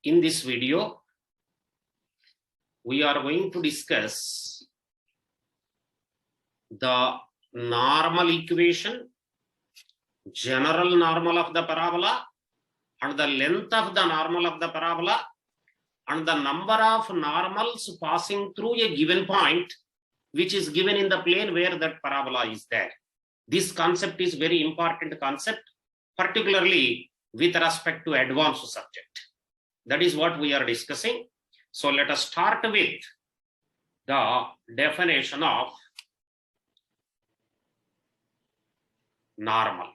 In this video, we are going to discuss the normal equation, general normal of the parabola, and the length of the normal of the parabola, and the number of normals passing through a given point, which is given in the plane where that parabola is there. This concept is very important concept, particularly with respect to advanced subject. That is what we are discussing. So let us start with the definition of normal.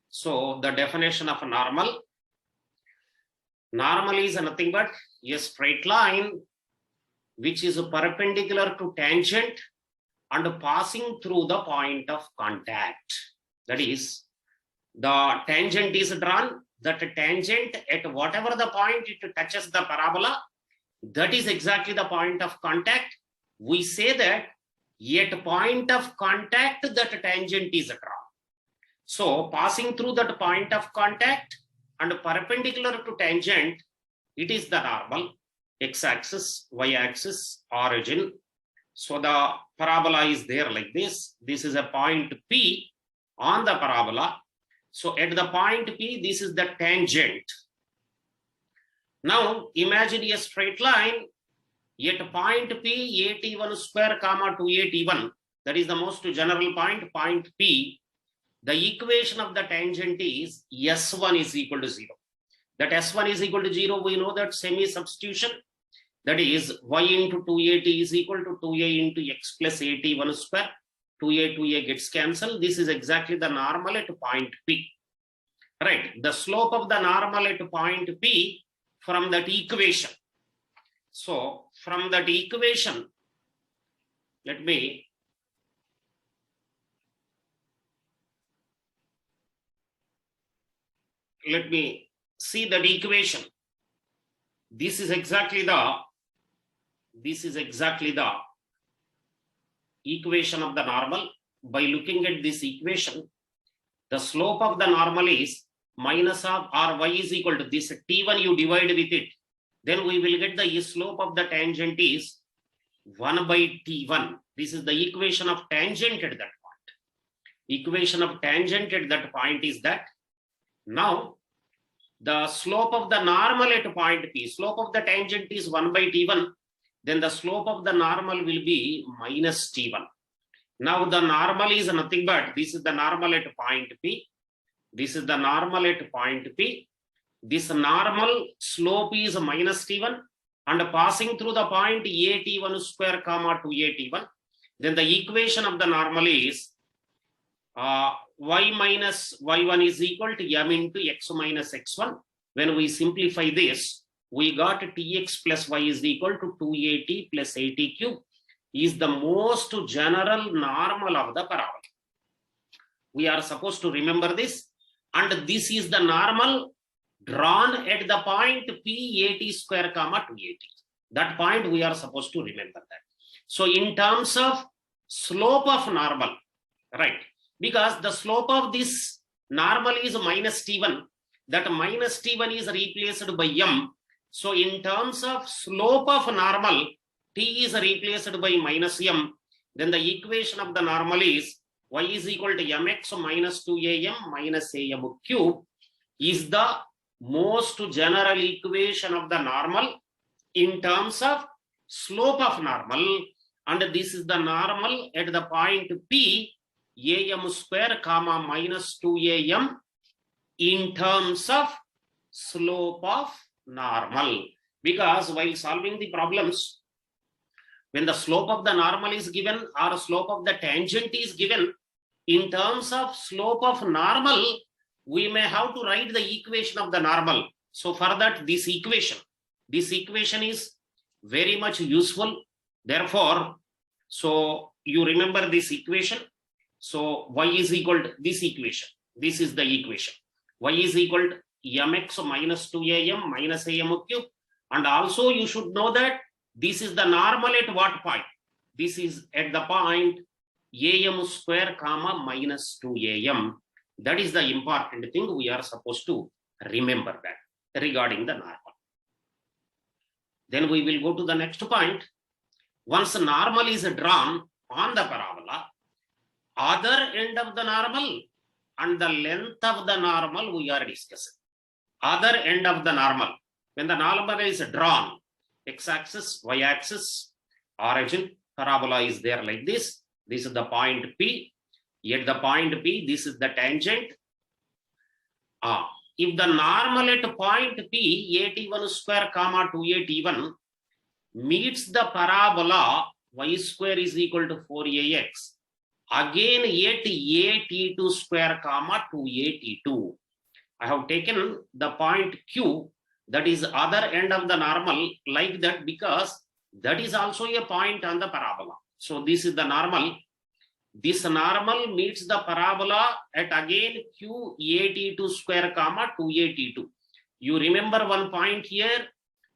So the definition of normal is nothing but a straight line which is perpendicular to tangent and passing through the point of contact. That is, the tangent is drawn, that tangent at whatever the point it touches the parabola, that is exactly the point of contact. We say that at point of contact that tangent is drawn. So passing through that point of contact and perpendicular to tangent, it is the normal, x-axis, y-axis, origin. So the parabola is there like this. This is a point P on the parabola. So at the point P, this is the tangent. Now imagine a straight line at point P, at1 square comma 2at1. That is the most general point P. The equation of the tangent is S1 is equal to 0. That S1 is equal to 0, we know that semi-substitution. That is y into 2at is equal to 2a into x plus at1 square. 2a gets cancelled. This is exactly the normal at point P. Right, the slope of the normal at point P from that equation. So from that equation, let me see that equation. This is exactly the equation of the normal. By looking at this equation, the slope of the normal is minus of or y is equal to this t1, you divide with it, then we will get the slope of the tangent is 1 by t1. This is the equation of tangent at that point. Equation of tangent at that point is that now the slope of the normal at point P, slope of the tangent is 1 by t1, then the slope of the normal will be minus t1. Now the normal is nothing but, this is the normal at point P. This is the normal at point P. This normal slope is minus t1 and passing through the point at1 square comma 2at1. Then the equation of the normal is y minus y1 is equal to m into x minus x1. When we simplify this, we got tx plus y is equal to 2at plus at cube is the most general normal of the parabola. We are supposed to remember this, and this is the normal drawn at the point P at square comma 2at. That point we are supposed to remember that. So in terms of slope of normal, right, because the slope of this normal is minus t1, that minus t1 is replaced by m. So in terms of slope of normal, t is replaced by minus m. Then the equation of the normal is y is equal to mx minus 2am minus am cube is the most general equation of the normal in terms of slope of normal, and this is the normal at the point P am square comma minus 2am in terms of slope of normal. Because while solving the problems, when the slope of the normal is given or slope of the tangent is given, in terms of slope of normal, we may have to write the equation of the normal. So for that, this equation is very much useful. Therefore, so you remember this equation. So y is equal to this equation. This is the equation. Y is equal to mx minus 2am minus am cube. And also you should know that this is the normal at what point? This is at the point am square comma minus 2am. That is the important thing we are supposed to remember that. regarding the normal. Then we will go to the next point. Once normal is drawn on the parabola, other end of the normal and the length of the normal we are discussing. Other end of the normal. When the normal is drawn, x-axis, y-axis, origin, parabola is there like this. This is the point P. At the point P, this is the tangent. If the normal at point P, at1 square comma 2at1 meets the parabola y square is equal to 4ax, again at at2 square comma 2at2. I have taken the point Q, that is other end of the normal, like that because that is also a point on the parabola. So this is the normal. This normal meets the parabola at again Q at2 square comma 2at2. You remember one point here,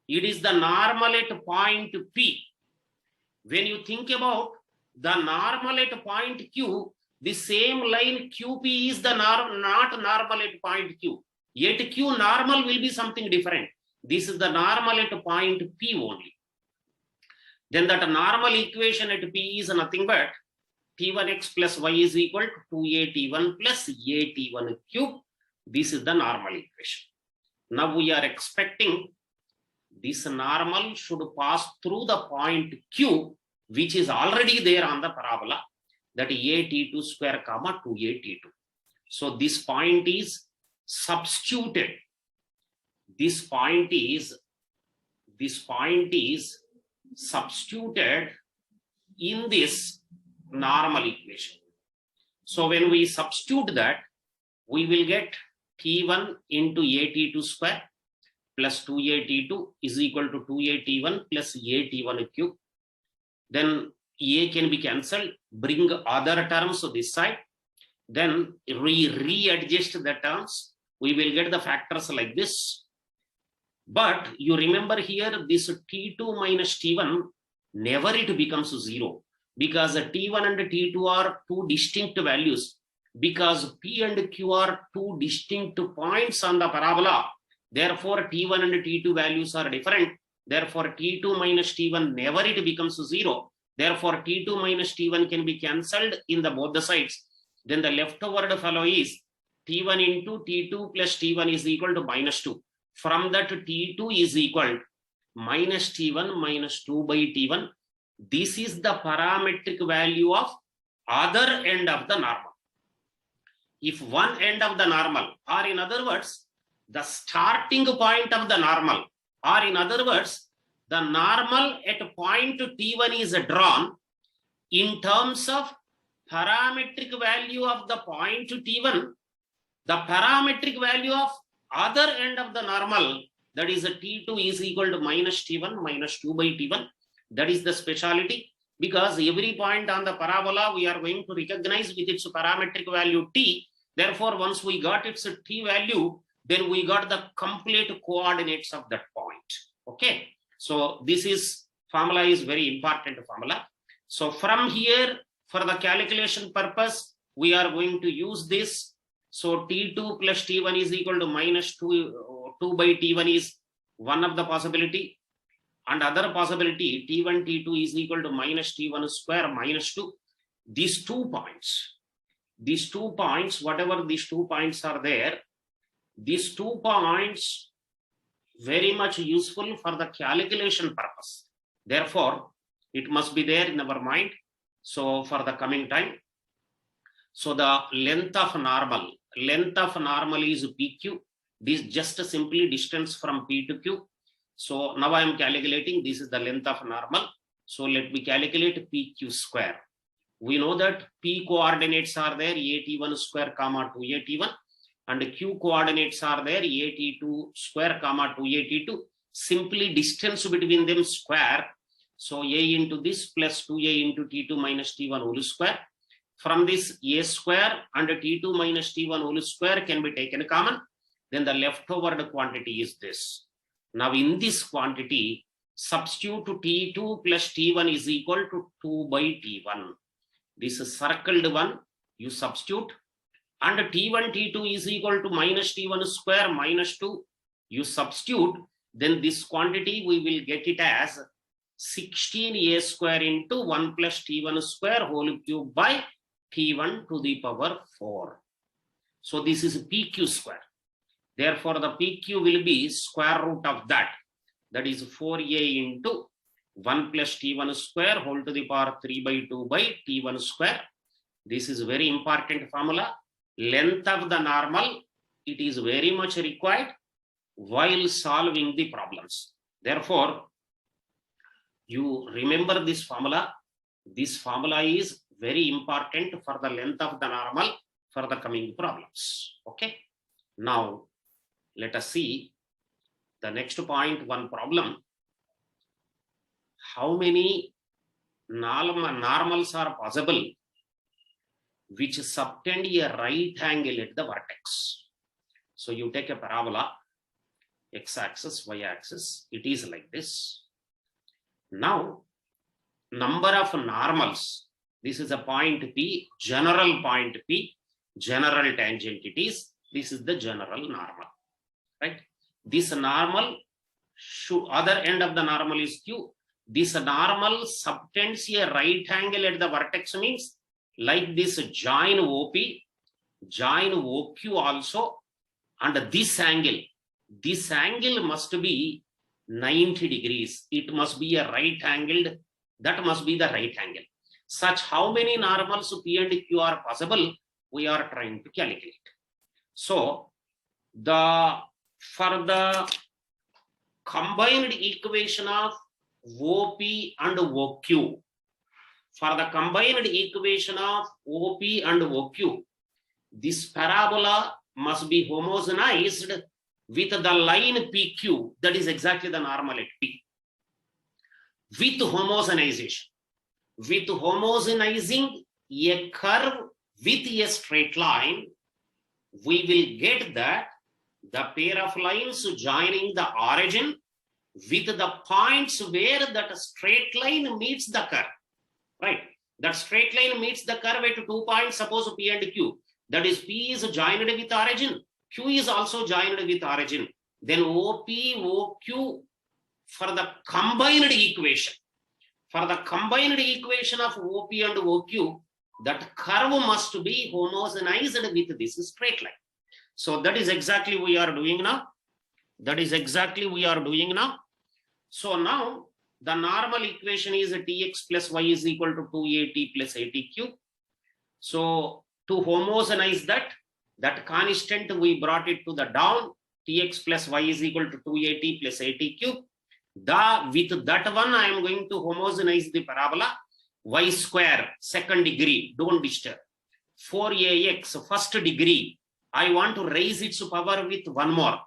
it is the normal at point P. When you think about the normal at point Q, the same line QP is the not normal at point Q. Yet Q normal will be something different. This is the normal at point P only. Then that normal equation at P is nothing but T1x plus y is equal to 2at1 plus at1 cube. This is the normal equation. Now we are expecting this normal should pass through the point Q, which is already there on the parabola, that at2 square comma 2at2. So this point is substituted. This point is substituted in this normal equation. So when we substitute that, we will get T1 into at2 square plus 2at2 is equal to 2at1 plus at1 cube. Then a can be cancelled, bring other terms to this side. Then we readjust the terms. We will get the factors like this. But you remember here, this T2 minus T1, never it becomes 0. Because T1 and T2 are two distinct values. Because P and Q are two distinct points on the parabola. Therefore, T1 and T2 values are different. Therefore, T2 minus T1, never it becomes 0. Therefore, T2 minus T1 can be cancelled in the both the sides. Then the leftover fellow is T1 into T2 plus T1 is equal to minus 2. From that, T2 is equal to minus T1 minus 2 by T1. This is the parametric value of other end of the normal. If one end of the normal, or in other words, the starting point of the normal, or in other words, the normal at point T1 is drawn in terms of parametric value of the point T1, the parametric value of other end of the normal, that is a T2 is equal to minus T1 minus 2 by T1. That is the speciality, because every point on the parabola we are going to recognize with its parametric value T. Therefore, once we got its T value, then we got the complete coordinates of that point. Okay. So this is formula is very important formula. So from here, for the calculation purpose, we are going to use this. So T2 plus T1 is equal to minus 2 by T1 is one of the possibility. And other possibility, T1, T2 is equal to minus T1 square minus 2. These 2 points, whatever these 2 points are there, these 2 points very much useful for the calculation purpose. Therefore, it must be there in our mind. So for the coming time, so the length of normal is PQ. This just simply distance from P to Q. So now I am calculating, this is the length of normal. So let me calculate PQ square. We know that P coordinates are there, at1 square comma 2at1, and Q coordinates are there, at2 square comma 2at2. Simply distance between them square. So A into this plus 2A into T2 minus T1 whole square. From this, A square and T2 minus T1 whole square can be taken common. Then the leftover quantity is this. Now in this quantity, substitute to T2 plus T1 is equal to 2 by T1. This is circled one, you substitute. And T1, T2 is equal to minus T1 square minus 2. You substitute, then this quantity we will get it as 16a square into 1 plus t1 square whole cube by t1 to the power 4. So this is pq square. Therefore, the pq will be square root of that. That is 4a into 1 plus t1 square whole to the power 3 by 2 by t1 square. This is very important formula. Length of the normal, it is very much required while solving the problems. Therefore, you remember this formula. This formula is very important for the length of the normal for the coming problems. Okay. Now, let us see the next point, one problem. How many normals are possible which subtend a right angle at the vertex? So you take a parabola, x-axis, y-axis, it is like this. Now, number of normals, this is a point P, general point P, general tangent it is, this is the general normal, right? This normal, other end of the normal is Q. This normal subtends a right angle at the vertex means like this join OP, join OQ also, and this angle must be 90 degrees. It must be a right angled, that must be the right angle. Such how many normals P and Q are possible, we are trying to calculate. So, for the combined equation of OP and OQ, for the combined equation of OP and OQ, this parabola must be homogenized with the line PQ, that is exactly the normal at P. With homogenization, with homogenizing a curve with a straight line, we will get that the pair of lines joining the origin with the points where that straight line meets the curve, right? That straight line meets the curve at 2 points, suppose P and Q. That is, P is joined with origin, Q is also joined with origin. Then OP, OQ, for the combined equation, of OP and OQ, that curve must be homogenized with this straight line. So that is exactly we are doing now. So now the normal equation is Tx plus y is equal to 2at plus atq. So to homogenize that constant, we brought it to the down. Tx plus y is equal to 2at plus atq. With that one, I am going to homogenize the parabola. Y square, second degree, don't disturb. 4ax, first degree, I want to raise its power with one more.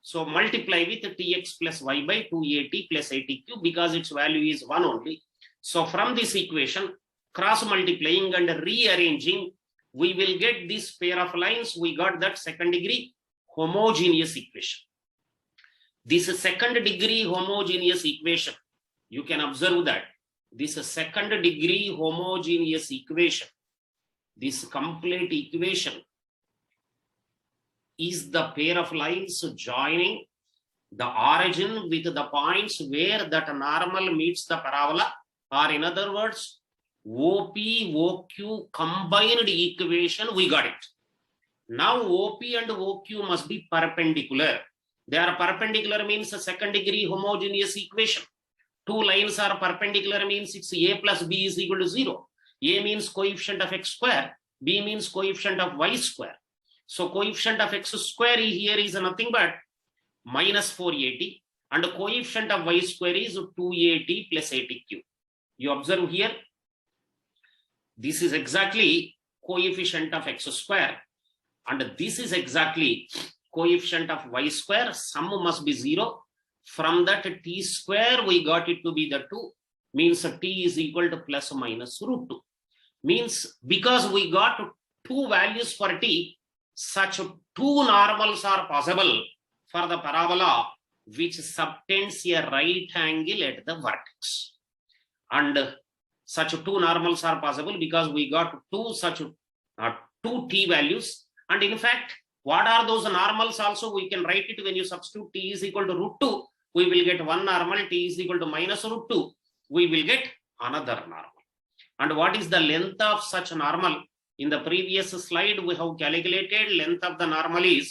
So multiply with tx plus y by 2at plus atq because its value is 1 only. So from this equation, cross multiplying and rearranging, we will get this pair of lines. We got that second degree homogeneous equation. This second degree homogeneous equation, you can observe that this second degree homogeneous equation, this complete equation is the pair of lines joining the origin with the points where that normal meets the parabola, or in other words, OP, OQ combined equation, we got it. Now OP and OQ must be perpendicular. They are perpendicular means a second degree homogeneous equation. Two lines are perpendicular means it's a plus b is equal to 0. A means coefficient of x square, b means coefficient of y square. So coefficient of x square here is nothing but minus 480 and the coefficient of y square is 2at plus atq. You observe here, this is exactly coefficient of x square and this is exactly coefficient of y square. Sum must be 0. From that t square we got it to be the 2, means t is equal to plus minus root 2. Means because we got 2 values for t, such 2 normals are possible for the parabola which subtends a right angle at the vertex. And such 2 normals are possible because we got 2 such 2 t values. And in fact, What are those normals also? We can write it when you substitute t is equal to root 2. We will get one normal, t is equal to minus root 2. We will get another normal. And what is the length of such normal? In the previous slide, we have calculated length of the normal is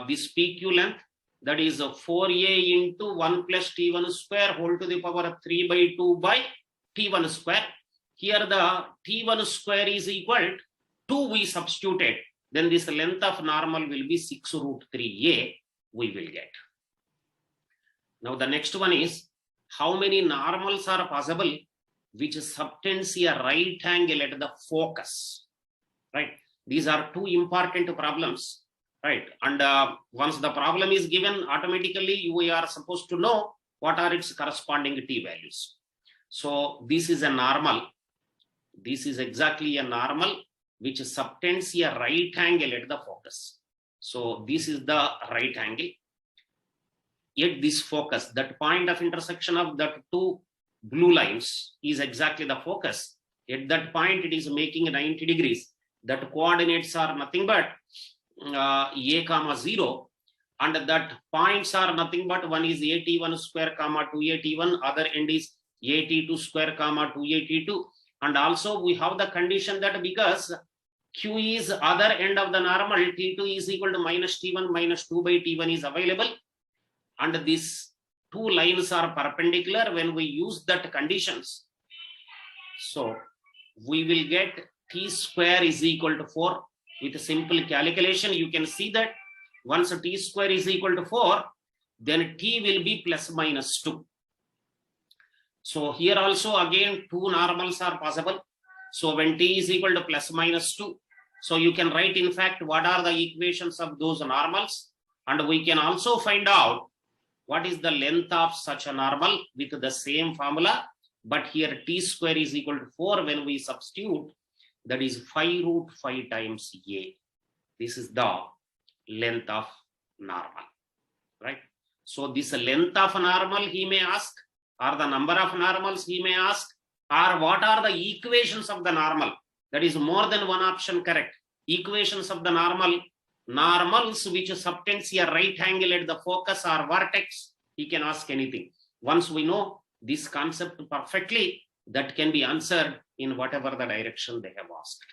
this PQ length, that is 4a into 1 plus t1 square whole to the power of 3 by 2 by t1 square. Here the t1 square is equal to 2 we substituted. Then this length of normal will be 6 root 3a we will get. Now the next one is how many normals are possible which subtends a right angle at the focus, right? These are two important problems, right? And once the problem is given, automatically we are supposed to know what are its corresponding t values. So this is a normal. This is exactly a normal which subtends a right angle at the focus. So this is the right angle. At this focus, that point of intersection of that two blue lines is exactly the focus. At that point, it is making 90 degrees. That coordinates are nothing but a comma 0, and that points are nothing but one is at1 square comma 2at1, other end is at2 square comma 2at2. And also we have the condition that because q is other end of the normal, t2 is equal to minus t1 minus 2 by t1 is available, and these two lines are perpendicular. When we use that conditions, so we will get t square is equal to 4. With a simple calculation, you can see that once t square is equal to 4, then t will be plus minus 2. So here also again two normals are possible. So when t is equal to plus minus 2, so you can write in fact what are the equations of those normals, and we can also find out what is the length of such a normal with the same formula, but here t square is equal to 4 when we substitute, that is 5 root 5 times a. This is the length of normal, right? So this length of normal he may ask, or the number of normals he may ask, or what are the equations of the normal. That is more than one option correct. Equations of the normal, normals which subtends a right angle at the focus or vertex, he can ask anything. Once we know this concept perfectly, that can be answered in whatever the direction they have asked,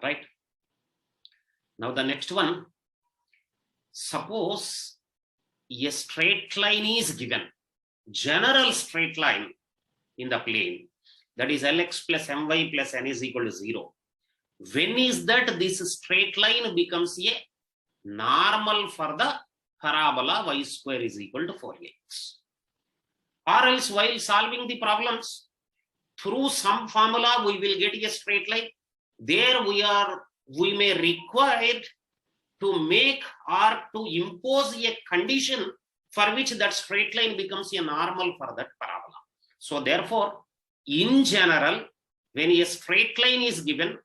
right? Now the next one, suppose a straight line is given, general straight line in the plane, that is Lx plus My plus N is equal to 0. When is that this straight line becomes a normal for the parabola y square is equal to 4x? Or else while solving the problems, through some formula we will get a straight line. There we may require to make or to impose a condition for which that straight line becomes a normal for that parabola. So therefore, in general, when a straight line is given,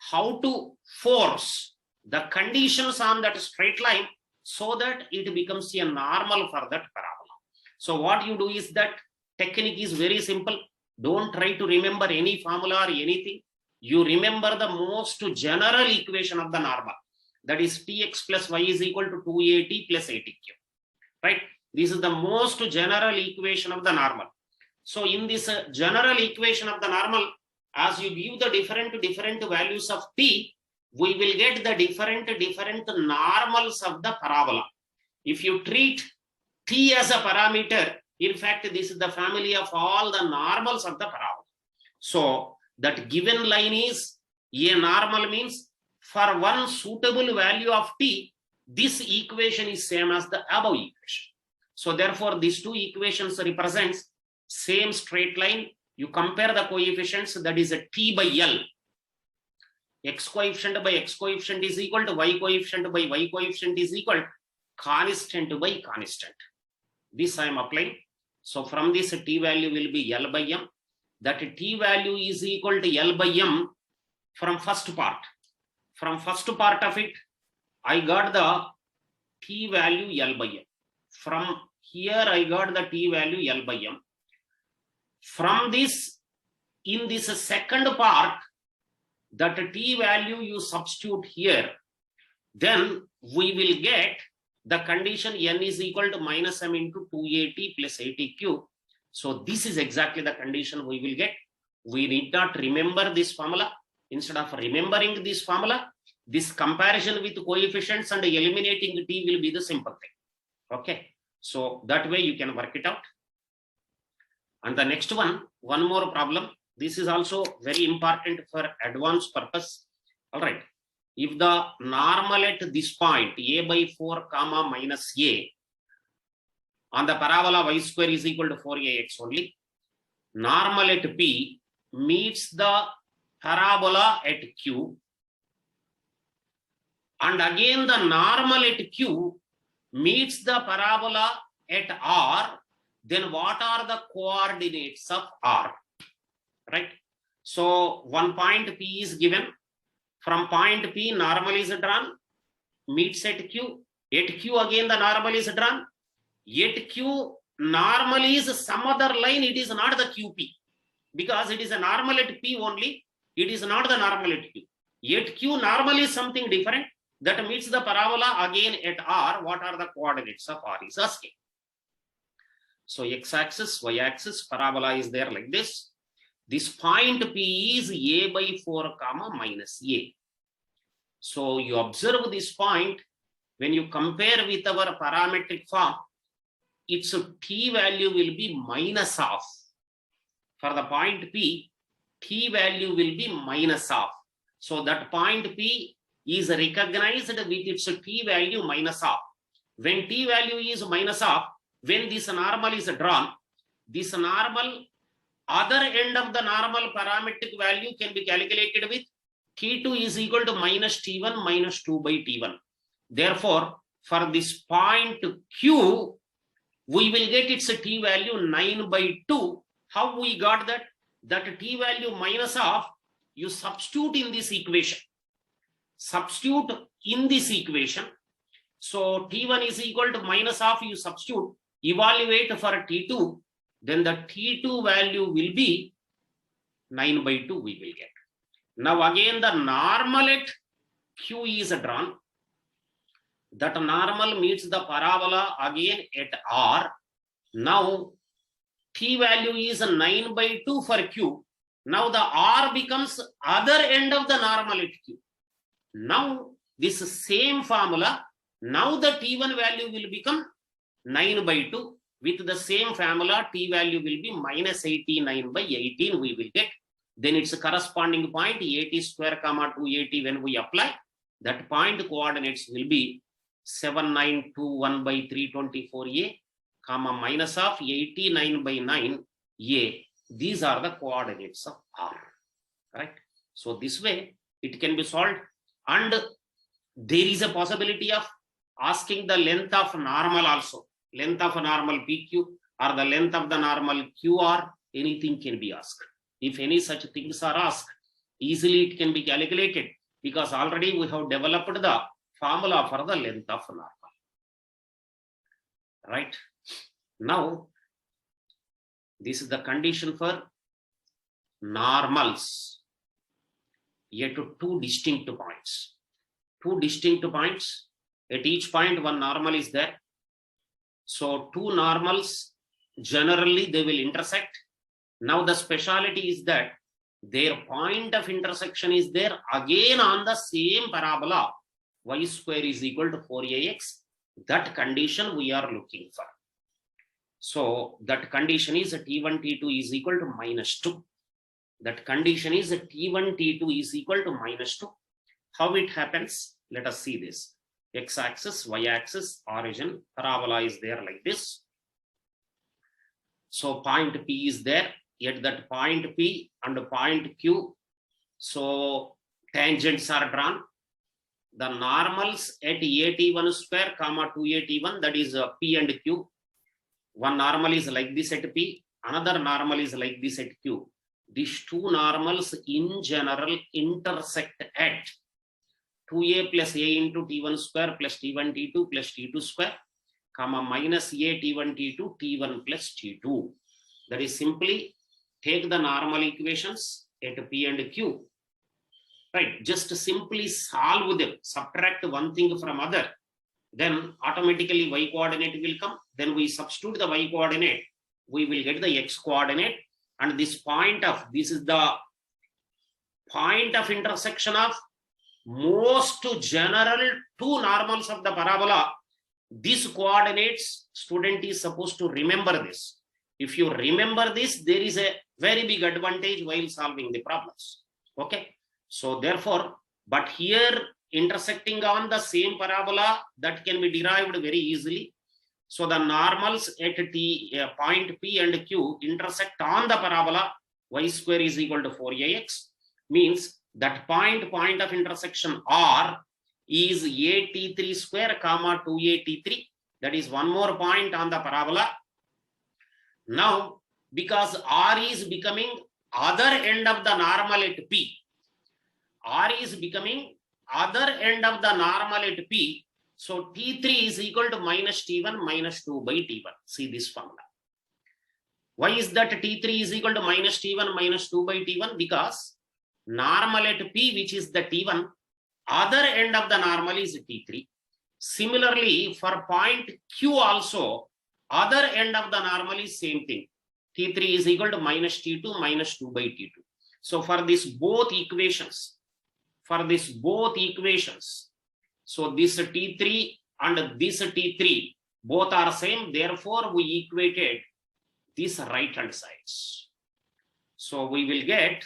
how to force the conditions on that straight line so that it becomes a normal for that parabola. So what you do is that technique is very simple. Don't try to remember any formula or anything. You remember the most general equation of the normal. That is tx plus y is equal to 2at plus 80q. Right? This is the most general equation of the normal. So in this general equation of the normal, as you give the different values of t, we will get the different normals of the parabola. If you treat t as a parameter, in fact, this is the family of all the normals of the parabola. So that given line is a normal means for one suitable value of t, this equation is same as the above equation. So therefore, these two equations represents same straight line. You compare the coefficients, that is a t by L. X coefficient by x coefficient is equal to y coefficient by y coefficient is equal to constant by constant. This I am applying. So from this t value will be L by M. That t value is equal to L by M from first part. From first part of it, I got the t value L by M. From here, I got the t value L by M. From this, in this second part, that t value you substitute here, then we will get the condition n is equal to minus m into 2at plus 80 cube. So this is exactly the condition we will get. We need not remember this formula. Instead of remembering this formula, this comparison with coefficients and eliminating t will be the simple thing. Okay, so that way you can work it out. And the next one more problem. This is also very important for advanced purpose. All right. If the normal at this point, a by 4 comma minus a, on the parabola y square is equal to 4ax only, normal at P meets the parabola at Q, and again the normal at Q meets the parabola at R, then what are the coordinates of R? Right? So one point P is given. From point P, normal is drawn, meets at Q. At Q again the normal is drawn. At Q normal is some other line, it is not the QP. Because it is a normal at P only, it is not the normal at Q. At Q normal is something different that meets the parabola again at R. What are the coordinates of R is asking. So x-axis, y-axis, parabola is there like this. This point P is a by 4 comma minus a. So you observe this point, when you compare with our parametric form, its t value will be minus half. For the point P, t value will be minus half. So that point P is recognized with its t value minus half. When t value is minus half, when this normal is drawn, this normal other end of the normal parametric value can be calculated with t2 is equal to minus t1 minus 2 by t1. Therefore, for this point Q, we will get its t value 9 by 2. How we got that? That t value minus half, you substitute in this equation. Substitute in this equation. So t1 is equal to minus half, you substitute, evaluate for t2, then the t2 value will be 9 by 2 we will get. Now again the normal at Q is drawn. That normal meets the parabola again at R. Now t value is 9 by 2 for Q. Now the R becomes other end of the normal at Q. Now this same formula, now the t1 value will become 9 by 2. With the same formula, t value will be minus 89 by 18 we will get. Then its corresponding point 80 square comma 280 when we apply, that point coordinates will be 7921 by 324a comma minus of 89 by 9a. These are the coordinates of R. Right? So this way it can be solved, and there is a possibility of asking the length of normal also. Length of a normal PQ or the length of the normal QR, anything can be asked. If any such things are asked, easily it can be calculated because already we have developed the formula for the length of normal. Right? Now, this is the condition for normals yet to two distinct points. Two distinct points. At each point, one normal is there. So two normals, generally they will intersect. Now the speciality is that their point of intersection is there again on the same parabola, y square is equal to 4ax. That condition we are looking for. So that condition is t1 t2 is equal to minus 2. That condition is t1 t2 is equal to minus 2. How it happens? Let us see this. X-axis, y-axis, origin, parabola is there like this. So point P is there. At that point P and point Q, so tangents are drawn. The normals at at1 square comma 2at1, that is P and Q. One normal is like this at P, another normal is like this at Q. These two normals in general intersect at 2a plus a into t1 square plus t1 t2 plus t2 square comma minus a t1 t2 t1 plus t2. That is simply take the normal equations at P and Q. right? Just simply solve them, subtract one thing from other, then automatically y coordinate will come. Then we substitute the y coordinate, we will get the x coordinate, and this is the point of intersection of most general two normals of the parabola. These coordinates, student is supposed to remember this. If you remember this, there is a very big advantage while solving the problems. Okay, so therefore, but here intersecting on the same parabola, that can be derived very easily. So the normals at point P and Q intersect on the parabola y square is equal to 4ax, means that point of intersection R is at3 square comma 2at3. That is one more point on the parabola. Now, because R is becoming other end of the normal at P, R is becoming other end of the normal at P, so T3 is equal to minus T1 minus 2 by T1. See this formula. Why is that T3 is equal to minus T1 minus 2 by T1? Because normal at P, which is the T1, other end of the normal is T3. Similarly, for point Q also, other end of the normal is same thing. T3 is equal to minus T2 minus 2 by T2. So for this both equations, so this T3 and this T3 both are same. Therefore, we equated these right hand sides. So we will get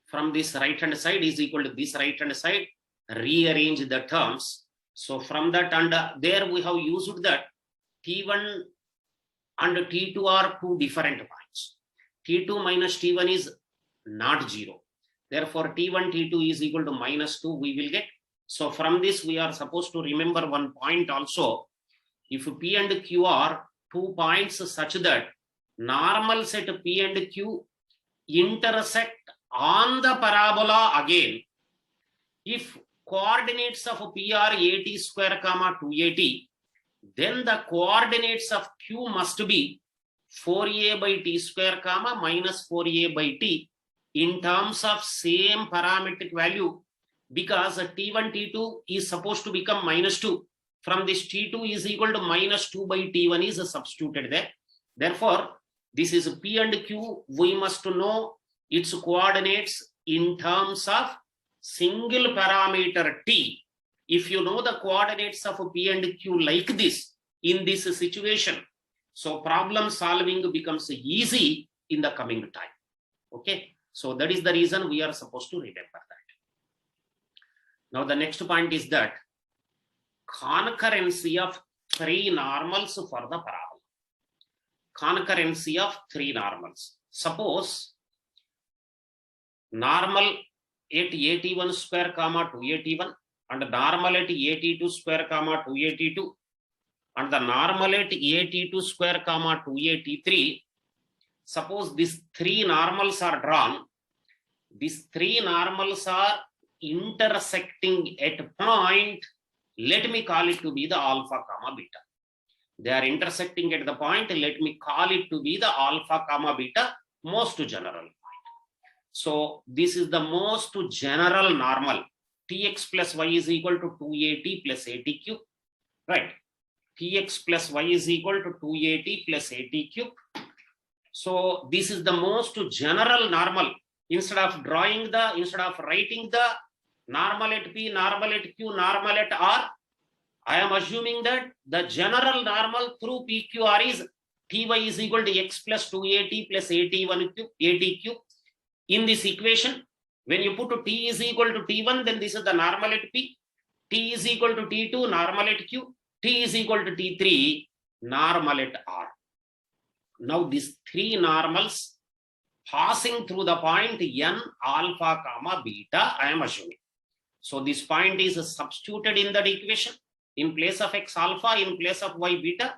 from this right hand side is equal to this right hand side. Rearrange the terms. So from that, and there we have used that T1 and T2 are two different points. T2 minus T1 is not 0. Therefore, T1, T2 is equal to minus 2 we will get. So from this, we are supposed to remember one point also. If P and Q are 2 points such that normals at P and Q intersect on the parabola again, if coordinates of P are at square comma 2at, then the coordinates of Q must be 4a by t square comma minus 4a by t in terms of same parametric value, because T1, T2 is supposed to become minus 2. From this, T2 is equal to minus 2 by T1 is substituted there. Therefore, this is P and Q. We must know its coordinates in terms of single parameter T. If you know the coordinates of P and Q like this, in this situation, so problem solving becomes easy in the coming time. Okay. So that is the reason we are supposed to remember that. Now the next point is that concurrency of three normals for the parabola. Concurrency of three normals. Suppose normal at at1 square comma 2at1 and normal at at2 square comma 2at2 and the normal at at2 square comma 2at3. Suppose these three normals are drawn. These three normals are intersecting at point, let me call it to be the alpha comma beta. They are intersecting at the point, let me call it to be the alpha comma beta, most general point. So this is the most general normal. Tx plus y is equal to 2at plus at cube, right? Tx plus y is equal to 2at plus at cube. So this is the most general normal. Instead of writing the normal at P, normal at Q, normal at R, I am assuming that the general normal through PQR is Ty is equal to x plus 2at plus at cube. In this equation, when you put T is equal to T1, then this is the normal at P. T is equal to T2, normal at Q. T is equal to T3, normal at R. Now these three normals passing through the point n alpha comma beta, I am assuming. So this point is substituted in that equation in place of x alpha, in place of y beta.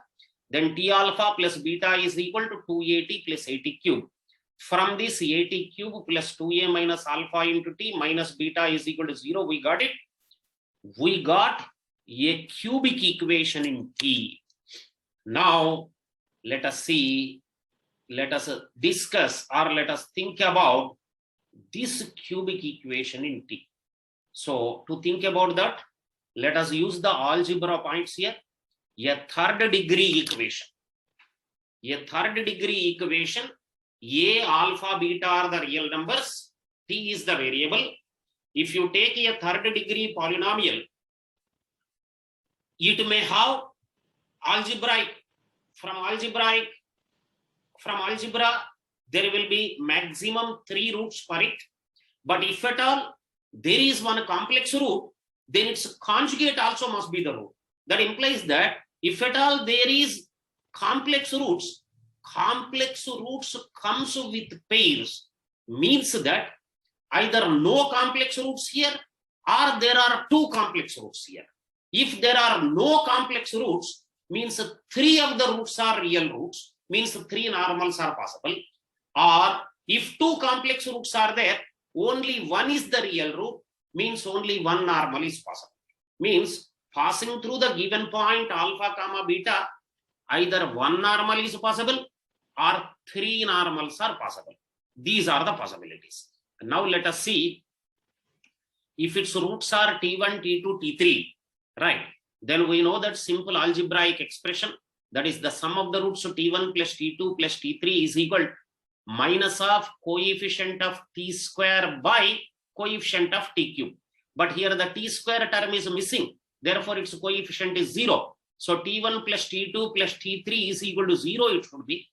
Then T alpha plus beta is equal to 2at plus at cube. From this at cube plus 2a minus alpha into t minus beta is equal to 0. We got it. We got a cubic equation in T. Now let us see, let us discuss or let us think about this cubic equation in T. So to think about that, let us use the algebra points here. A third degree equation. A third degree equation, A, alpha, beta are the real numbers, T is the variable. If you take a third degree polynomial, it may have algebraic. From algebra, there will be maximum 3 roots for it. But if at all there is one complex root, then its conjugate also must be the root. That implies that if at all there is complex roots comes with pairs, means that either no complex roots here or there are 2 complex roots here. If there are no complex roots, means 3 of the roots are real roots, means 3 normals are possible. Or if 2 complex roots are there, only 1 is the real root, means only 1 normal is possible. Means passing through the given point alpha comma beta, either 1 normal is possible or 3 normals are possible. These are the possibilities. Now let us see if its roots are T1, T2, T3, right? Then we know that simple algebraic expression, that is the sum of the roots of T1 plus T2 plus T3 is equal to minus of coefficient of T square by coefficient of T cube. But here the T square term is missing. Therefore, its coefficient is 0. So T1 plus T2 plus T3 is equal to 0, it should be.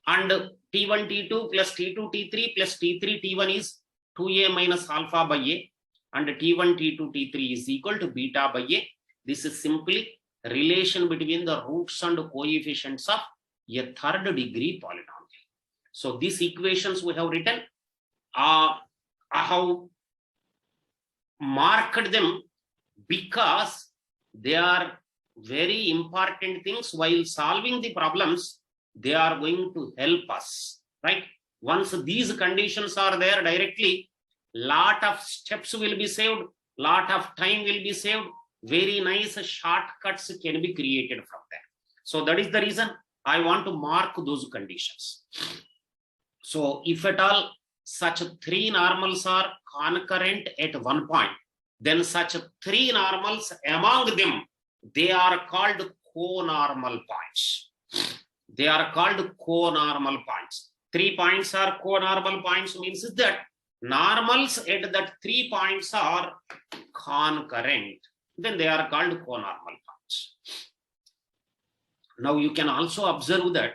And T1, T2 plus T2, T3 plus T3, T1 is 2a minus alpha by a. And T1, T2, T3 is equal to beta by a. This is simply relation between the roots and coefficients of a third degree polynomial. So these equations we have written, I have marked them because they are very important things. While solving the problems, they are going to help us, right? Once these conditions are there directly, lot of steps will be saved, lot of time will be saved, very nice shortcuts can be created from there. So that is the reason I want to mark those conditions. So if at all such 3 normals are concurrent at one point, then such 3 normals among them, they are called co-normal points. They are called co-normal points. 3 points are co-normal points, means that normals at that 3 points are concurrent. Then they are called co-normal points. Now you can also observe that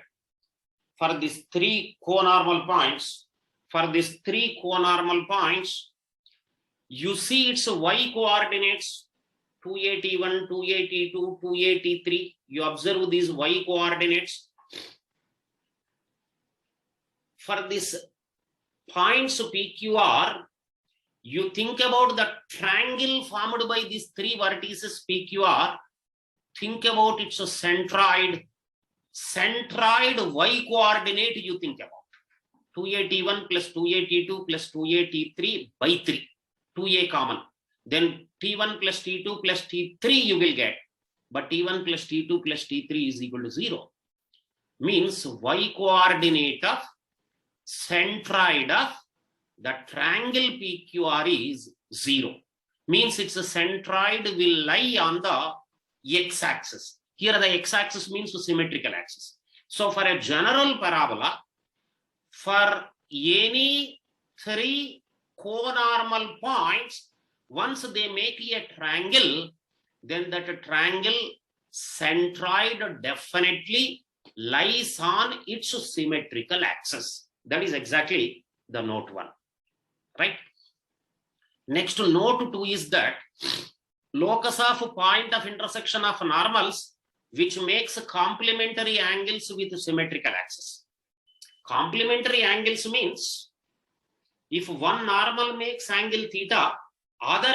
for these 3 co-normal points, you see its y coordinates 281, 282, 283. You observe these y coordinates. For this points PQR, you think about the triangle formed by these 3 vertices PQR. Think about its centroid y coordinate you think about. 281 plus 282 plus 283 by 3. 2a common. Then T1 plus T2 plus T3 you will get. But T1 plus T2 plus T3 is equal to 0. Means y coordinate of centroid of the triangle PQR is 0. Means its centroid will lie on the x-axis. Here the x-axis means the symmetrical axis. So for a general parabola, for any 3 co-normal points, once they make a triangle, then that triangle centroid definitely lies on its symmetrical axis. That is exactly the note 1, right? Next note 2 is that locus of point of intersection of normals which makes complementary angles with symmetrical axis. Complementary angles means if one normal makes angle theta, other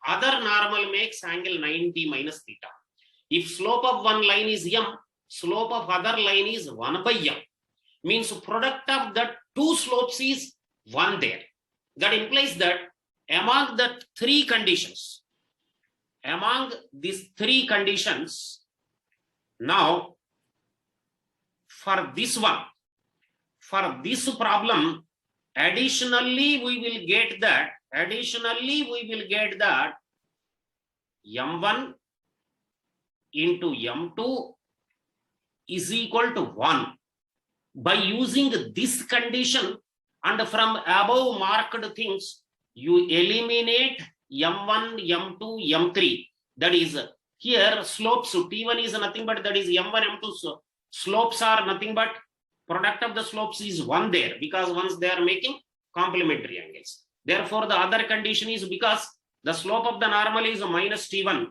normal makes angle 90 minus theta. If slope of one line is m, slope of other line is 1 by m. Means product of the 2 slopes is 1 there. That implies that among the 3 conditions, now for this problem, Additionally, we will get that m1 into m2 is equal to 1. By using this condition and from above marked things, you eliminate m1, m2, m3. That is, here slopes T1 is nothing but that is m1, m2. So slopes are nothing but product of the slopes is 1 there, because once they are making complementary angles. Therefore, the other condition is because the slope of the normal is minus T1.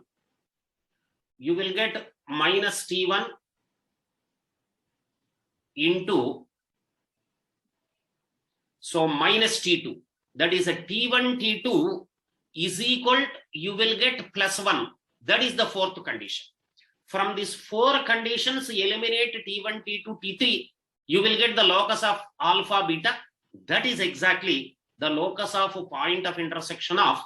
You will get minus T1 into, so minus T2. That is a T1, T2 is equal to, you will get plus 1. That is the fourth condition. From these 4 conditions, eliminate T1, T2, T3. You will get the locus of alpha, beta. That is exactly the locus of point of intersection of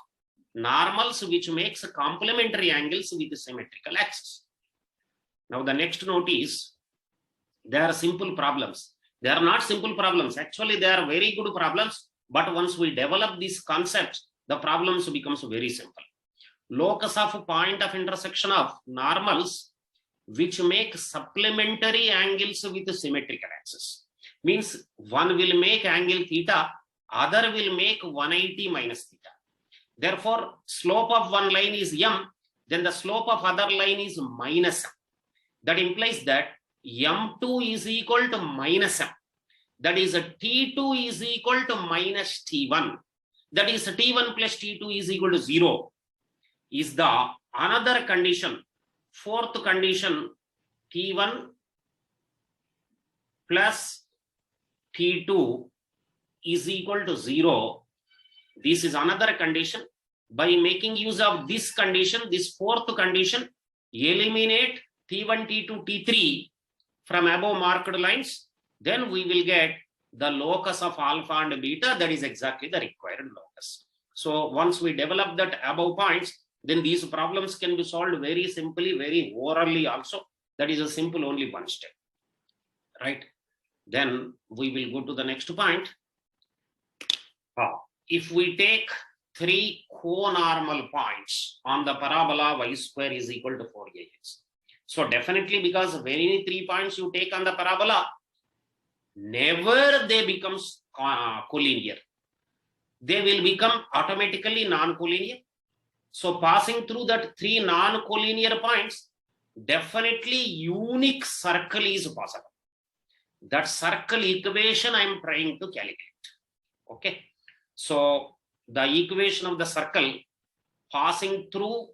normals, which makes complementary angles with symmetrical axis. Now the next note is, they are simple problems. They are not simple problems. Actually, they are very good problems. But once we develop these concepts, the problems becomes very simple. Locus of point of intersection of normals, which make supplementary angles with symmetrical axis. Means one will make angle theta, other will make 180 minus theta. Therefore, slope of one line is m, then the slope of other line is minus m. That implies that m2 is equal to minus m. That is, T2 is equal to minus T1. That is, T1 plus T2 is equal to 0. Is the another condition. Fourth condition, T1 plus T2 is equal to 0. This is another condition. By making use of this condition, this fourth condition, eliminate T1, T2, T3 from above marked lines, then we will get the locus of alpha and beta. That is exactly the required locus. So once we develop that above points, then these problems can be solved very simply, very orally also. That is a simple only one step, right? Then we will go to the next point. If we take 3 co-normal points on the parabola, y square is equal to 4ax. So definitely, because very 3 points you take on the parabola, never they becomes collinear. They will become automatically non-collinear. So passing through that 3 non-collinear points, definitely unique circle is possible. That circle equation I am trying to calculate. Okay. So the equation of the circle passing through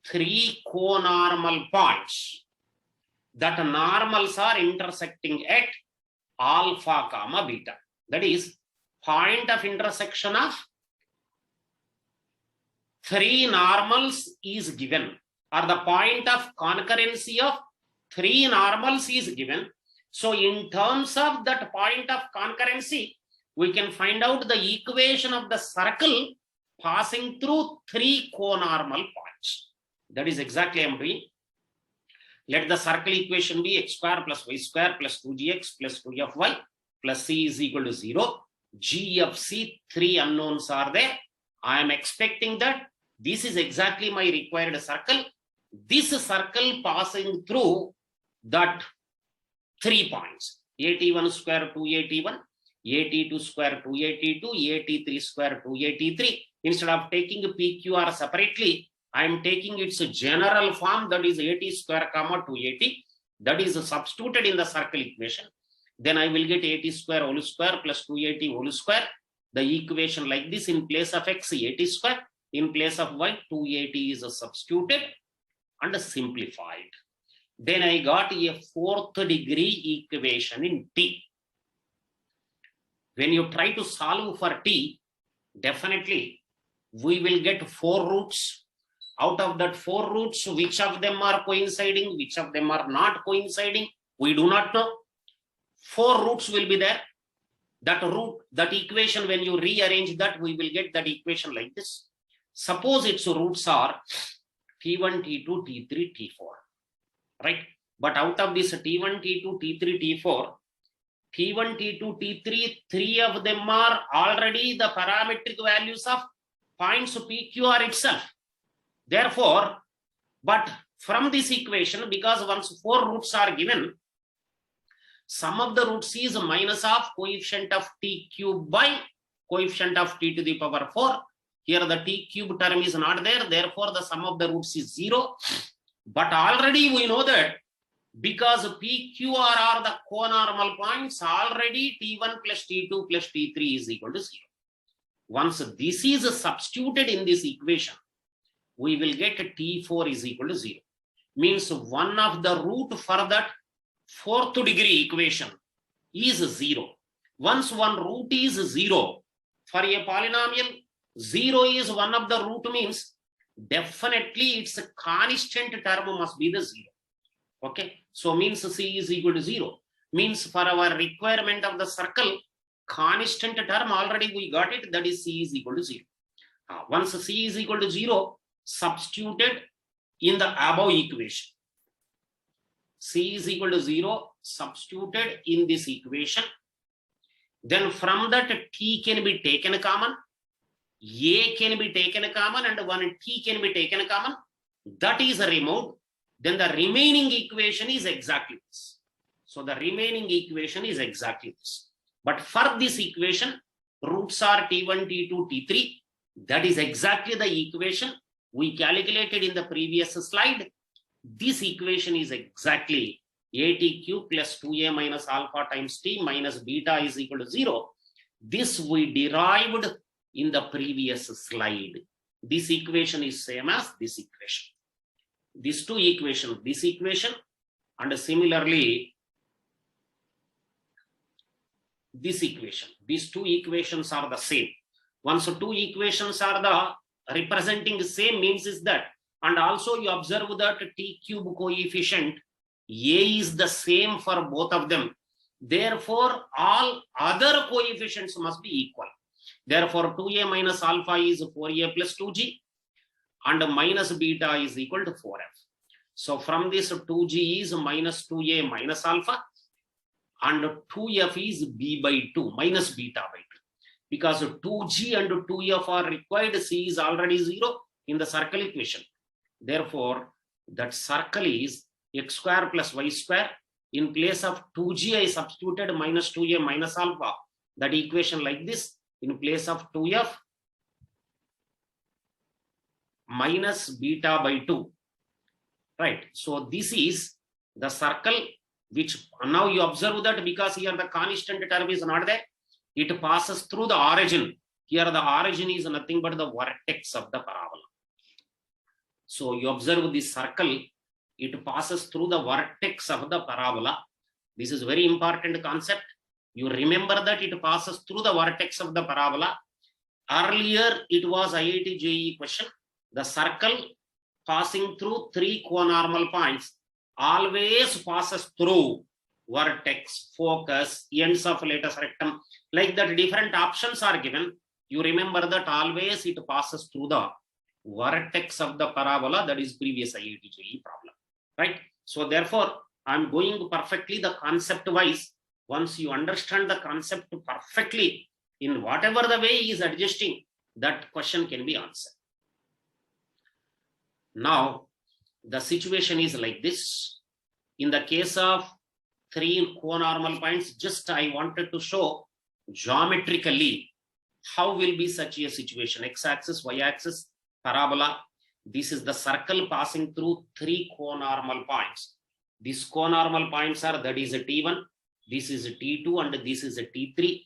3 co-normal points, that normals are intersecting at alpha comma beta. That is, point of intersection of 3 normals is given, or the point of concurrency of 3 normals is given. So in terms of that point of concurrency, we can find out the equation of the circle passing through 3 co-normal points. That is exactly I am doing. Let the circle equation be x square plus y square plus 2gx plus 2fy plus c is equal to 0. G of c, 3 unknowns are there. I am expecting that this is exactly my required circle. This circle passing through that 3 points. AT1 square 2AT1, AT2 square 2AT2, AT3 square 2AT3. Instead of taking PQR separately, I am taking its general form, that is AT square comma 2AT. That is substituted in the circle equation. Then I will get AT square whole square plus 2AT whole square. The equation like this: in place of x, AT square; in place of y, 2AT is substituted and simplified. Then I got a 4th degree equation in T. When you try to solve for T, definitely we will get 4 roots. Out of that 4 roots, which of them are coinciding, which of them are not coinciding, we do not know. 4 roots will be there. That root, that equation, when you rearrange that, we will get that equation like this. Suppose its roots are T1, T2, T3, T4, right? But out of this T1, T2, T3, T4, T1, T2, T3, three of them are already the parametric values of points PQR itself. Therefore, but from this equation, because once 4 roots are given, sum of the roots is minus of coefficient of t cube by coefficient of t to the power 4. Here the t cube term is not there, therefore the sum of the roots is 0. But already we know that because PQR are the co-normal points, already T1 plus T2 plus T3 is equal to 0. Once this is substituted in this equation, we will get T4 is equal to 0. Means one of the root for that 4th degree equation is 0. Once one root is 0, for a polynomial, 0 is one of the root, means definitely its constant term must be the 0. Okay, so means C is equal to 0. Means for our requirement of the circle, constant term already we got it, that is C is equal to 0. Once C is equal to 0, substituted in the above equation. C is equal to 0, substituted in this equation. Then from that T can be taken common, A can be taken common, and one T can be taken common. That is removed. Then the remaining equation is exactly this. So the remaining equation is exactly this. But for this equation, roots are T1, T2, T3. That is exactly the equation we calculated in the previous slide. This equation is exactly ATQ plus 2A minus alpha times T minus beta is equal to 0. This we derived in the previous slide. This equation is same as this equation. These two equations, this equation and similarly this equation. These two equations are the same. Once two equations are the representing the same, means is that, and also you observe that T cube coefficient A is the same for both of them. Therefore, all other coefficients must be equal. Therefore, 2A minus alpha is 4A plus 2G. And minus beta is equal to 4f. So from this 2g is minus 2a minus alpha, and 2f is b by 2 minus beta by 2. Because 2g and 2f are required, c is already 0 in the circle equation. Therefore, that circle is x square plus y square. In place of 2g, I substituted minus 2a minus alpha. That equation like this. In place of 2f, minus beta by 2, right? So this is the circle which now you observe that because here the constant term is not there, it passes through the origin. Here the origin is nothing but the vertex of the parabola. So you observe this circle, it passes through the vertex of the parabola. This is very important concept. You remember that it passes through the vertex of the parabola. Earlier it was IIT JEE question. The circle passing through three co-normal points always passes through vertex, focus, ends of lattice rectum. Like that, different options are given. You remember that always it passes through the vertex of the parabola. That is previous IIT JEE problem, right? So therefore, I'm going perfectly the concept wise. Once you understand the concept perfectly, in whatever the way he is adjusting, that question can be answered. Now, the situation is like this. In the case of three co-normal points, just I wanted to show geometrically how will be such a situation. X-axis, y-axis, parabola. This is the circle passing through three co-normal points. These co-normal points are, that is a T1, this is a T2, and this is a T3.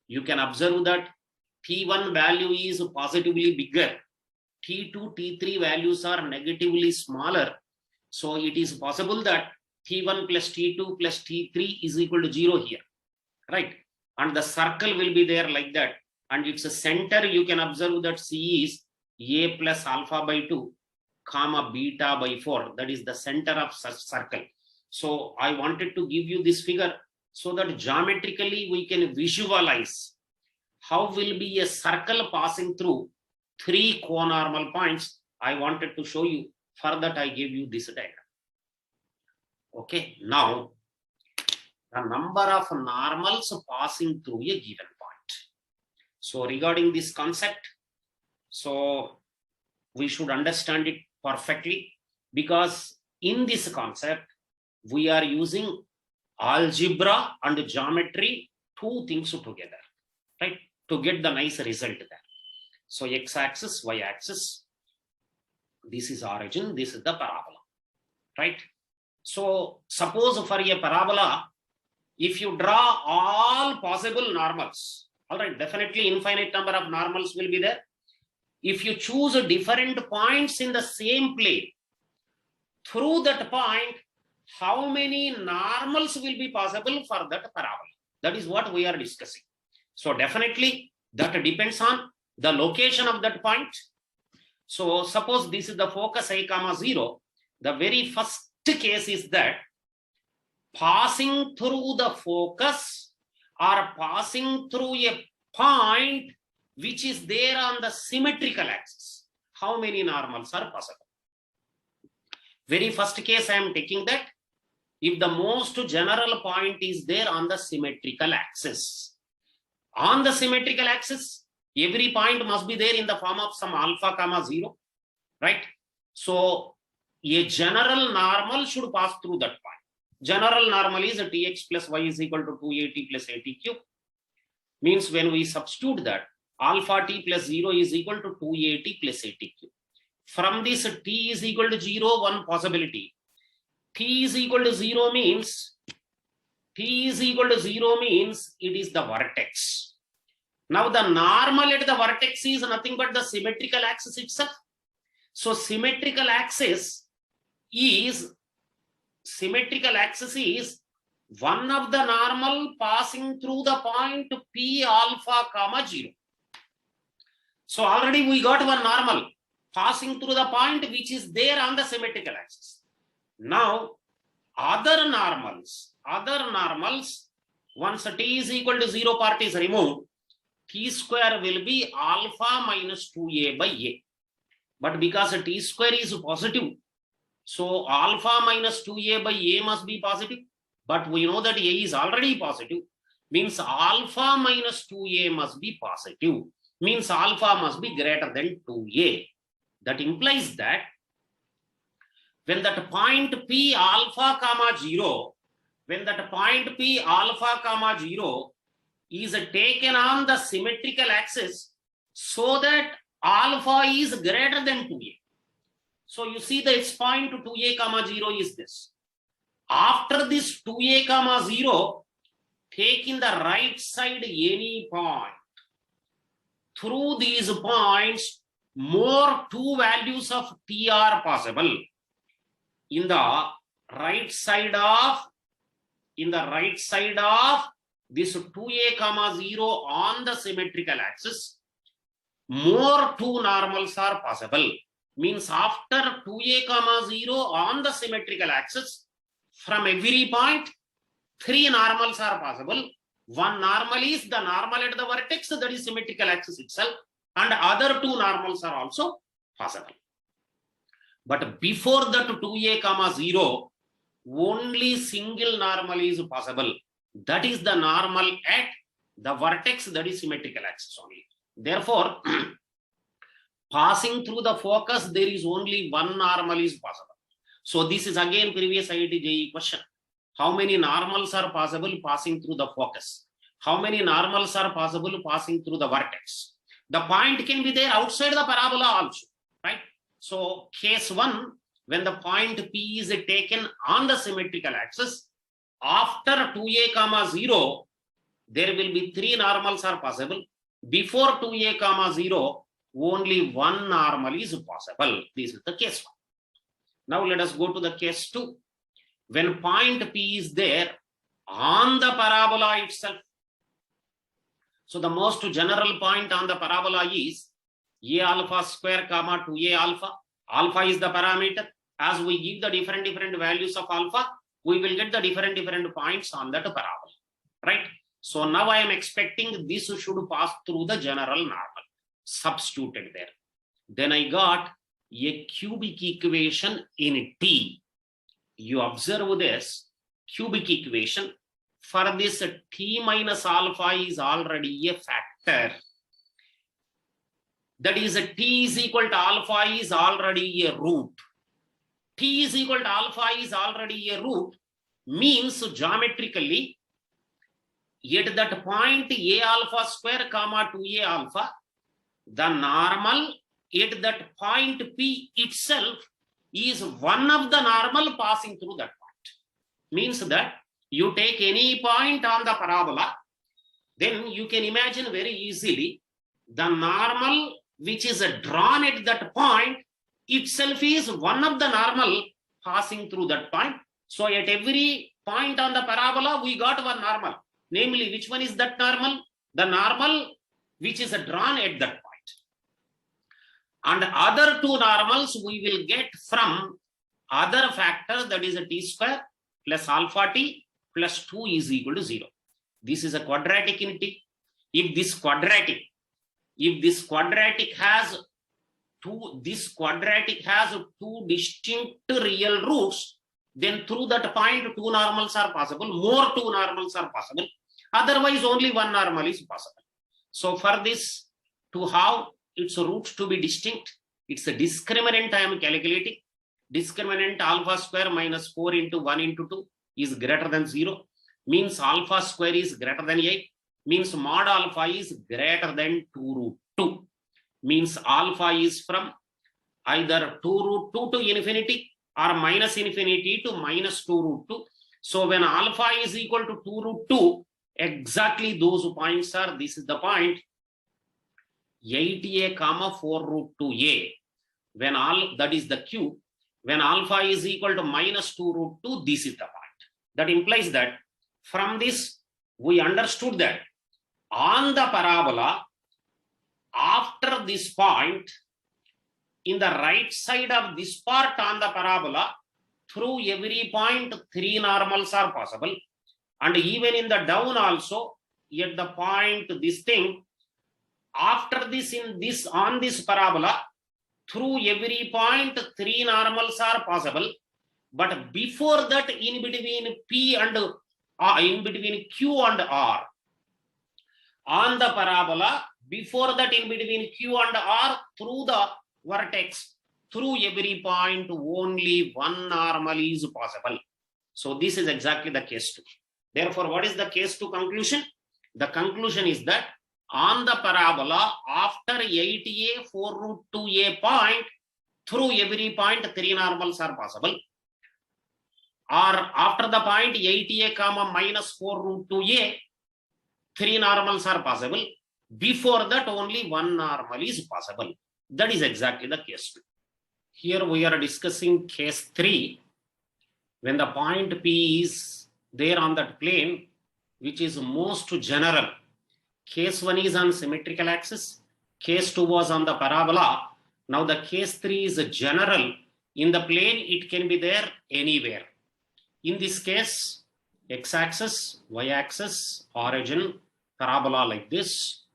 You can observe that T1 value is positively bigger. T2, T3 values are negatively smaller. So it is possible that T1 plus T2 plus T3 is equal to 0 here, right? And the circle will be there like that. And its a center, you can observe that C is A plus alpha by 2, comma beta by 4. That is the center of such circle. So I wanted to give you this figure so that geometrically we can visualize how will be a circle passing through three co-normal points. I wanted to show you. For that, I gave you this diagram. Okay, now the number of normals passing through a given point. So regarding this concept, so we should understand it perfectly, because in this concept, we are using algebra and geometry, two things together, right? To get the nice result there. So x-axis, y-axis, this is origin, this is the parabola, right? So suppose for a parabola, if you draw all possible normals, all right, definitely infinite number of normals will be there. If you choose different points in the same plane, through that point, how many normals will be possible for that parabola? That is what we are discussing. So definitely that depends on the location of that point. So suppose this is the focus I comma 0. The very first case is that passing through the focus or passing through a point which is there on the symmetrical axis, how many normals are possible? Very first case I am taking that if the most general point is there on the symmetrical axis. On the symmetrical axis, every point must be there in the form of some alpha comma 0, right? So a general normal should pass through that point. General normal is a tx plus y is equal to 2at plus at cube. Means when we substitute that, alpha t plus 0 is equal to 2at plus at cube. From this, t is equal to 0, one possibility. T is equal to 0 means it is the vertex. Now the normal at the vertex is nothing but the symmetrical axis itself. So symmetrical axis is one of the normal passing through the point p alpha comma 0. So already we got one normal passing through the point which is there on the symmetrical axis. Now other normals, once t is equal to 0 part is removed, t square will be alpha minus 2a by a. But because t square is positive, so alpha minus 2a by a must be positive. But we know that a is already positive, means alpha minus 2a must be positive, means alpha must be greater than 2a. That implies that when that point p alpha comma 0, is taken on the symmetrical axis, so that alpha is greater than 2a. So you see this point 2a comma 0 is this. After this 2a comma 0, take in the right side any point. Through these points, more two values of t are possible. In the right side of this 2a comma 0 on the symmetrical axis, more two normals are possible. Means after 2a comma 0 on the symmetrical axis, from every point, three normals are possible. One normal is the normal at the vertex, that is symmetrical axis itself, and other two normals are also possible. But before that 2a comma 0, only single normal is possible. That is the normal at the vertex, that is symmetrical axis only. Therefore, passing through the focus, there is only one normal is possible. So this is again previous IIT JEE question. How many normals are possible passing through the focus? How many normals are possible passing through the vertex? The point can be there outside the parabola also, right? So case 1, when the point P is taken on the symmetrical axis, after 2a comma 0, there will be three normals are possible. Before 2a comma 0, only one normal is possible. This is the case 1. Now let us go to the case 2. When point P is there on the parabola itself. So the most general point on the parabola is a alpha square comma 2a alpha. Alpha is the parameter. As we give the different values of alpha, we will get the different points on that parabola, right? So now I am expecting this should pass through the general normal. Substituted there. Then I got a cubic equation in T. You observe this cubic equation. for this t minus alpha is already a factor. That is t is equal to alpha is already a root. T is equal to alpha is already a root means geometrically at that point a alpha square comma 2a alpha, the normal at that point P itself is one of the normal passing through that point. Means that you take any point on the parabola, then you can imagine very easily the normal which is drawn at that point itself is one of the normal passing through that point. So at every point on the parabola, we got one normal. Namely, which one is that normal? The normal which is drawn at that point. And other two normals we will get from other factors, that is a t square plus alpha t plus 2 is equal to 0. This is a quadratic in t. If this quadratic has two distinct real roots, then through that point two normals are possible, more two normals are possible. Otherwise, only one normal is possible. So for this to have its roots to be distinct, it's a discriminant I am calculating. Discriminant alpha square minus 4 into 1 into 2 is greater than 0. Means alpha square is greater than 8. Means mod alpha is greater than 2 root 2. Means alpha is from either 2 root 2 to infinity or minus infinity to minus 2 root 2. So when alpha is equal to 2 root 2, exactly those points are, this is the point 8a comma 4 root 2a. When that is the q. When alpha is equal to minus 2 root 2, this is the point. That implies that from this we understood that on the parabola, after this point, in the right side of this part on the parabola, through every point 3 normals are possible, and even in the down also at the point this thing, after this in this on this parabola, through every point 3 normals are possible, but before that in between P and in between Q and R on the parabola, before that in between Q and R through the vertex, through every point only one normal is possible. So this is exactly the case 2. Therefore, what is the case 2 conclusion? The conclusion is that on the parabola, after 8a 4 root 2a point, through every point 3 normals are possible. Or after the point 8a comma minus 4 root 2a, 3 normals are possible. Before that only one normal is possible. That is exactly the case 2. Here we are discussing case 3, when the point P is there on that plane, which is most general. Case 1 is on symmetrical axis. Case 2 was on the parabola. Now the case 3 is general. In the plane, it can be there anywhere. In this case, x-axis, y-axis, origin, parabola like this.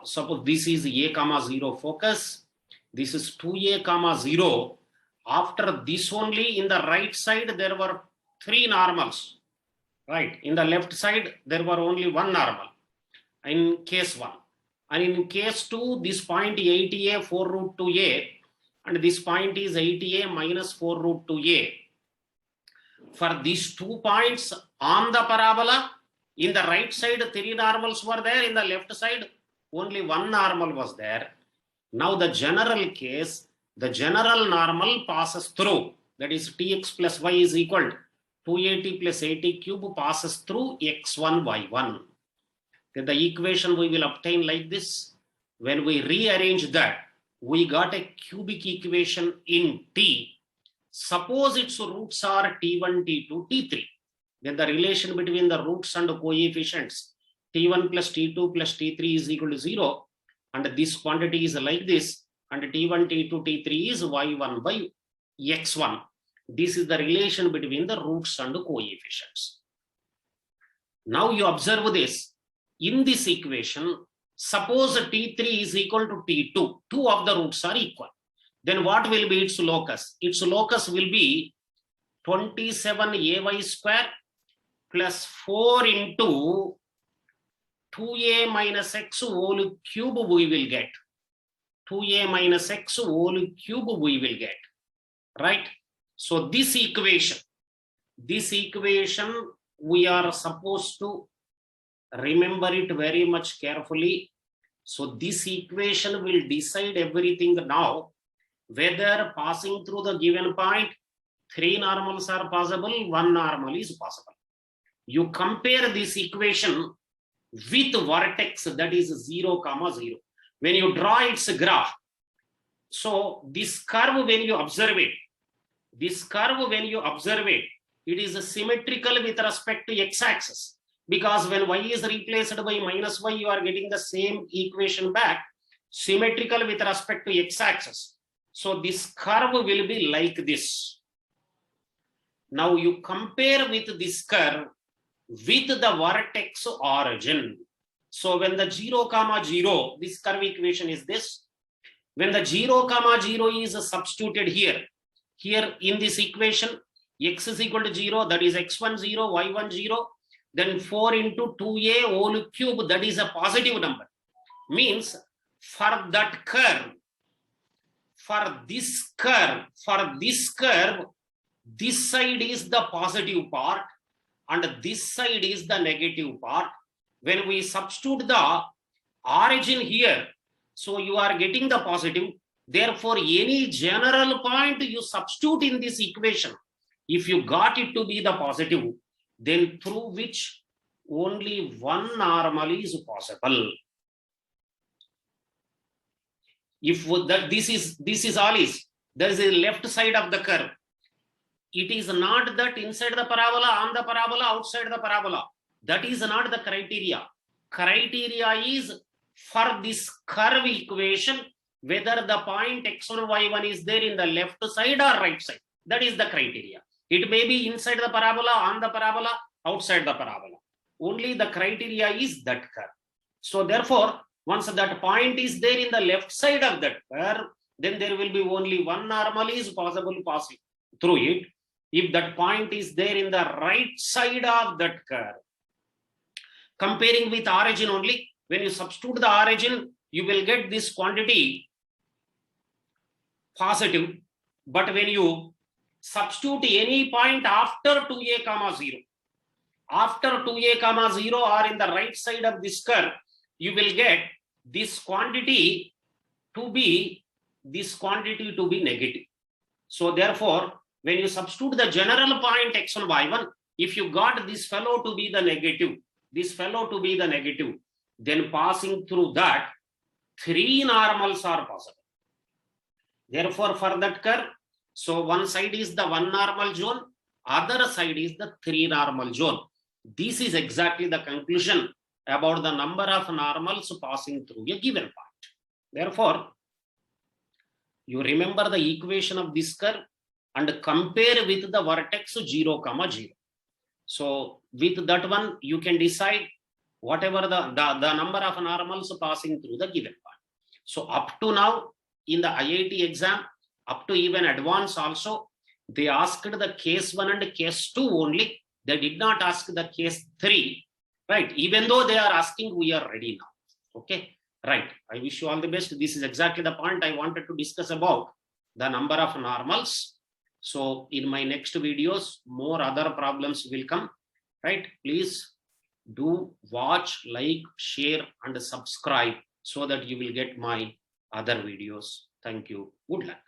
Suppose this is a comma 0 focus. This is 2a comma 0. After this only, in the right side, there were 3 normals. Right. In the left side, there were only one normal in case 1. And in case 2, this point 8a 4 root 2a, and this point is 8a minus 4 root 2a. For these 2 points on the parabola, in the right side 3 normals were there, in the left side only one normal was there. Now the general case, the general normal passes through, that is tx plus y is equal to 2at plus 80 cube passes through x1 y1. Then the equation we will obtain like this. When we rearrange that, we got a cubic equation in T. Suppose its roots are T1, T2, T3. Then the relation between the roots and coefficients T1 plus T2 plus T3 is equal to 0. And this quantity is like this. And T1, T2, T3 is y1 by x1. This is the relation between the roots and coefficients. Now you observe this. In this equation, suppose T3 is equal to T2. 2 of the roots are equal. Then what will be its locus? Its locus will be 27ay square plus 4 into 2a minus x whole cube we will get. 2a minus x whole cube we will get, right? So this equation we are supposed to remember it very much carefully. So this equation will decide everything now, whether passing through the given point 3 normals are possible, 1 normal is possible. You compare this equation with vertex that is 0, 0. When you draw its graph, so this curve when you observe it, it is symmetrical with respect to x-axis, because when y is replaced by minus y, you are getting the same equation back, symmetrical with respect to x-axis. So this curve will be like this. Now you compare with this curve with the vertex origin. So when the 0, 0, this curve equation is this. When the 0, 0 is substituted here in this equation, x is equal to 0, that is x1 0, y1 0, then 4 into 2a whole cube, that is a positive number. Means for that curve, for this curve, this side is the positive part and this side is the negative part. When we substitute the origin here, so you are getting the positive. Therefore, any general point you substitute in this equation, if you got it to be the positive, then through which only one normal is possible. If that this is all is, there is a left side of the curve. It is not that inside the parabola, on the parabola, outside the parabola. That is not the criteria. Criteria is for this curve equation, whether the point x1, y1 is there in the left side or right side. That is the criteria. It may be inside the parabola, on the parabola, outside the parabola. Only the criteria is that curve. So therefore, once that point is there in the left side of that curve, then there will be only one normal is possible passing through it. If that point is there in the right side of that curve, comparing with origin only, when you substitute the origin, you will get this quantity positive. But when you substitute any point after 2a, 0, after 2a, 0 or in the right side of this curve, you will get this quantity to be negative. So therefore, when you substitute the general point x1, y1, if you got this fellow to be the negative, then passing through that, 3 normals are possible. Therefore, for that curve, so one side is the 1 normal zone, other side is the 3 normal zone. This is exactly the conclusion about the number of normals passing through a given point. Therefore, you remember the equation of this curve and compare with the vertex 0, 0. So with that one, you can decide whatever the number of normals passing through the given point. So up to now, in the IIT exam, up to even advanced also, they asked the case 1 and case 2 only. They did not ask the case 3, right? Even though they are asking, we are ready now. Okay, right. I wish you all the best. This is exactly the point I wanted to discuss about the number of normals. So in my next videos, more other problems will come, right? Please do watch, like, share, and subscribe so that you will get my other videos. Thank you. Good luck.